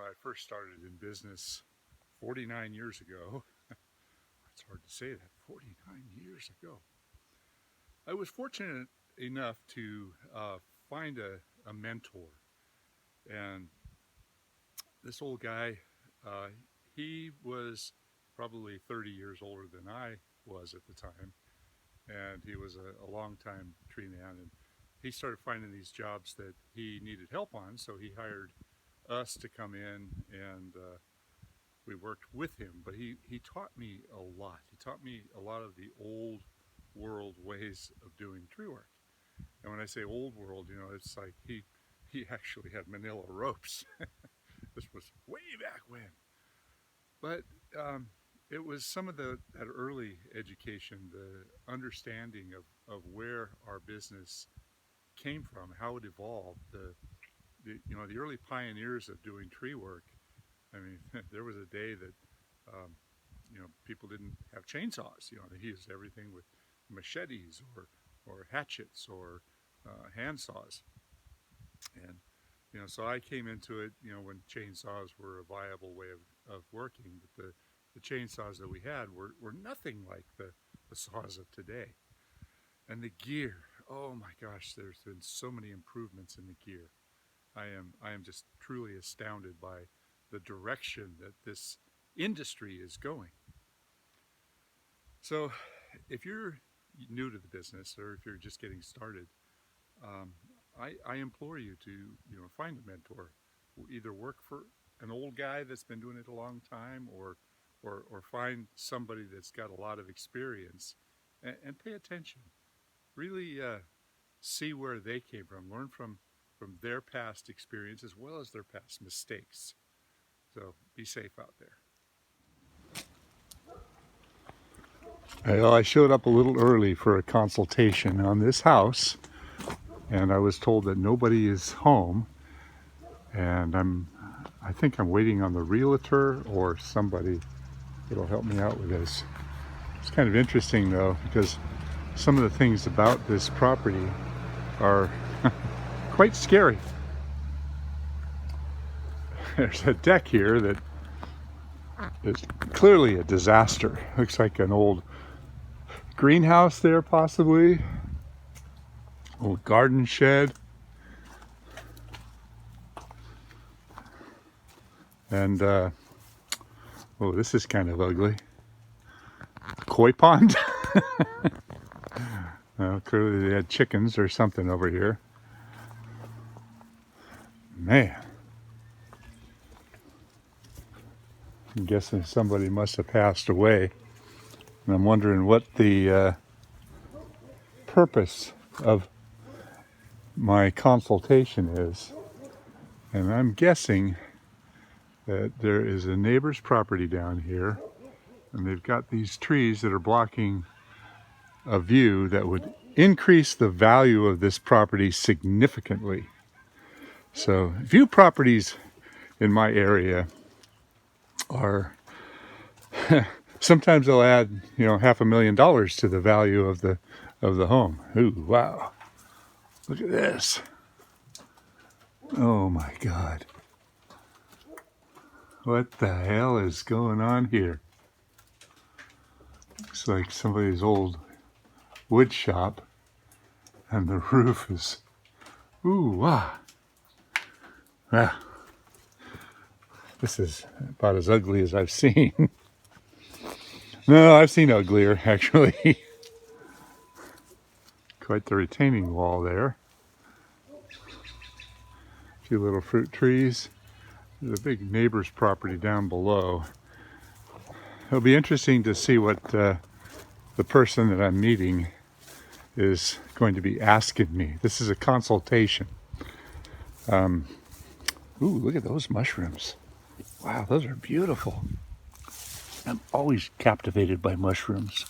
I first started in business 49 years ago. It's hard to say that, 49 years ago. I was fortunate enough to find a mentor. And this old guy, uh, he was probably 30 years older than I was at the time. And he was a long time tree man. And he started finding these jobs that he needed help on. So he hired us to come in and we worked with him, but he taught me a lot. He taught me a lot of the old world ways of doing tree work. And when I say old world, it's like he actually had manila ropes. This was way back when. But it was some of that early education, the understanding of where our business came from, how it evolved, the early pioneers of doing tree work. I mean, there was a day that people didn't have chainsaws. They used everything with machetes or hatchets or hand saws. And so I came into it when chainsaws were a viable way of working, but the chainsaws that we had were nothing like the saws of today. And the gear, oh my gosh, there's been so many improvements in the gear. I am just truly astounded by the direction that this industry is going. So if you're new to the business or if you're just getting started, I implore you to find a mentor. Either work for an old guy that's been doing it a long time, or find somebody that's got a lot of experience, and pay attention. Really see where they came from. Learn from their past experience as well as their past mistakes. So be safe out there. Well, I showed up a little early for a consultation on this house, and I was told that nobody is home, and I think I'm waiting on the realtor or somebody that'll help me out with this. It's kind of interesting though, because some of the things about this property are quite scary. There's a deck here that is clearly a disaster. Looks like an old greenhouse there, possibly. Old garden shed. And, oh, this is kind of ugly. Koi pond. Well, clearly they had chickens or something over here. Man. I'm guessing somebody must have passed away. And I'm wondering what the purpose of my consultation is. And I'm guessing that there is a neighbor's property down here, and they've got these trees that are blocking a view that would increase the value of this property significantly. So view properties in my area are sometimes they'll add $500,000 to the value of the home. Ooh, wow, look at this. Oh my God, what the hell is going on here? Looks like somebody's old wood shop, and the roof is ooh, wow. Wow. This is about as ugly as I've seen. No, I've seen uglier, actually. Quite the retaining wall there. A few little fruit trees. There's a big neighbor's property down below. It'll be interesting to see what the person that I'm meeting is going to be asking me. This is a consultation. Ooh, look at those mushrooms. Wow, those are beautiful. I'm always captivated by mushrooms.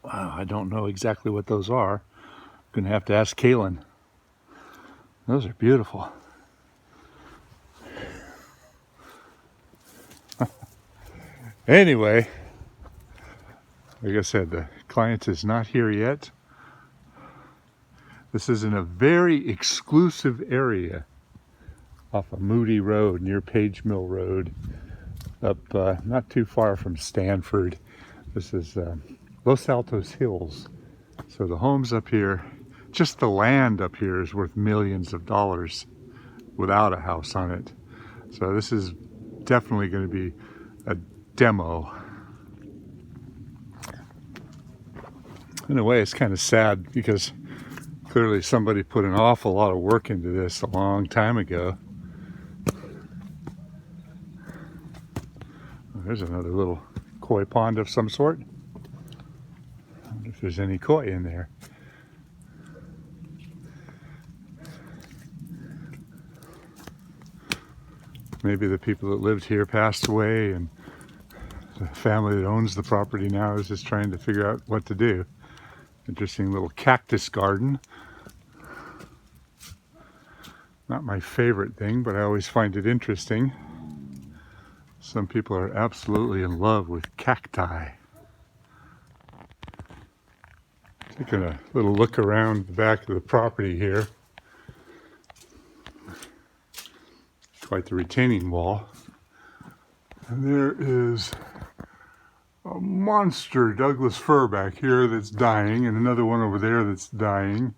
Wow, I don't know exactly what those are. I'm gonna have to ask Kaylin. Those are beautiful. Anyway, like I said, the client is not here yet. This is in a very exclusive area off a Moody Road near Page Mill Road, up not too far from Stanford. This is Los Altos Hills. So the homes up here, just the land up here is worth millions of dollars without a house on it. So this is definitely going to be a demo. In a way, it's kind of sad because clearly somebody put an awful lot of work into this a long time ago. There's another little koi pond of some sort. I wonder if there's any koi in there. Maybe the people that lived here passed away and the family that owns the property now is just trying to figure out what to do. Interesting little cactus garden. Not my favorite thing, but I always find it interesting. Some people are absolutely in love with cacti. Taking a little look around the back of the property here. Quite the retaining wall. And there is a monster Douglas fir back here that's dying, and another one over there that's dying.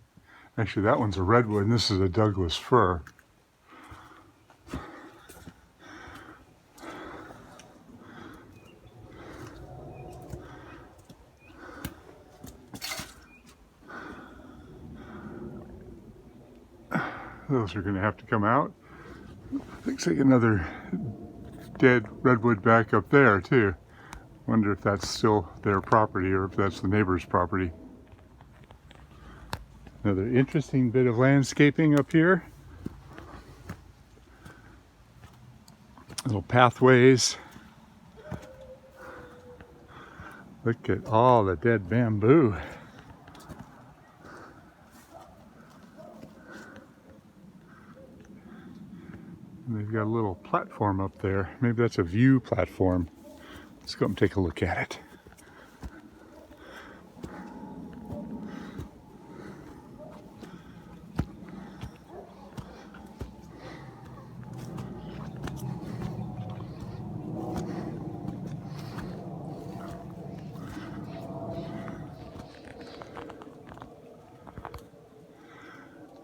Actually, that one's a redwood, and this is a Douglas fir. Those are going to have to come out. Looks like another dead redwood back up there too. Wonder if that's still their property or if that's the neighbor's property. Another interesting bit of landscaping up here. Little pathways. Look at all the dead bamboo. And they've got a little platform up there. Maybe that's a view platform. Let's go up and take a look at it.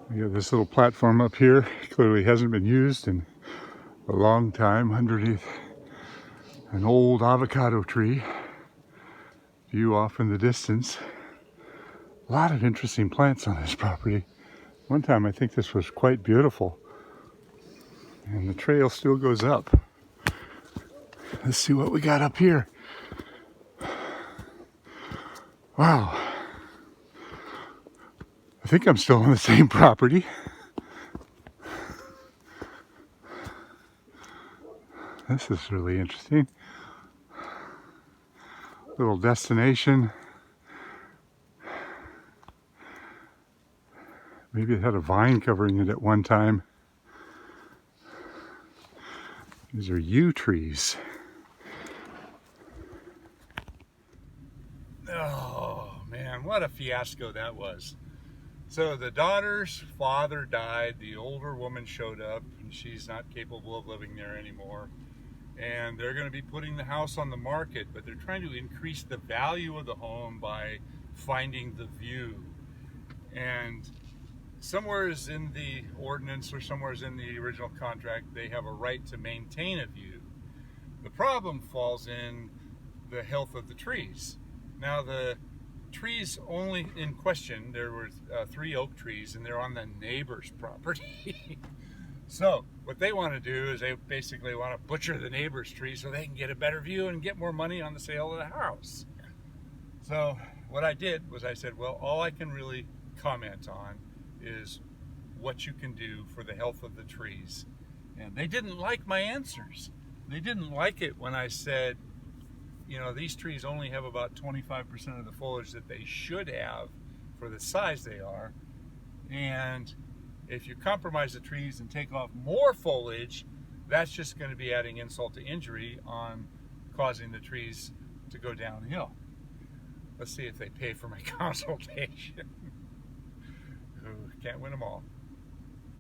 We got this little platform up here. Clearly hasn't been used in a long time underneath an old avocado tree. View off in the distance. A lot of interesting plants on this property. One time I think this was quite beautiful. And the trail still goes up. Let's see what we got up here. Wow. I think I'm still on the same property. This is really interesting. Little destination. Maybe it had a vine covering it at one time. These are yew trees. Oh man, what a fiasco that was. So the daughter's father died, the older woman showed up, and she's not capable of living there anymore. And they're going to be putting the house on the market, but they're trying to increase the value of the home by finding the view. And somewhere is in the ordinance or somewhere is in the original contract, they have a right to maintain a view. The problem falls in the health of the trees. Now the trees only in question, there were 3 oak trees, and they're on the neighbor's property. So what they want to do is they basically want to butcher the neighbor's tree so they can get a better view and get more money on the sale of the house. So what I did was I said, well, all I can really comment on is what you can do for the health of the trees. And they didn't like my answers. They didn't like it when I said, you know, these trees only have about 25% of the foliage that they should have for the size they are. And if you compromise the trees and take off more foliage, that's just going to be adding insult to injury on causing the trees to go downhill. Let's see if they pay for my consultation. Ooh, can't win them all.